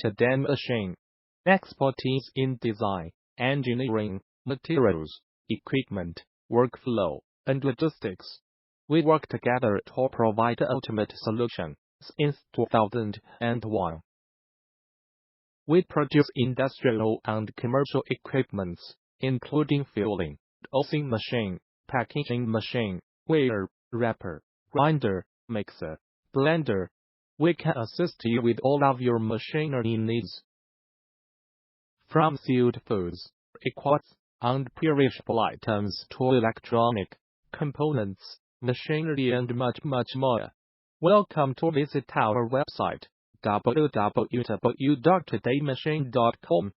end-to-end machine. Expertise in design, engineering, materials, equipment, workflow, and logistics. We work together to provide the ultimate solution since 2001. We produce industrial and commercial equipments, including filling, dosing machine, packaging machine, weigher, wrapper, grinder, mixer, blender. We can assist you with all of your machinery needs. From sealed foods, liquids, and perishable items to electronic components, machinery, and much more. Welcome to visit our website www.todaymachine.com.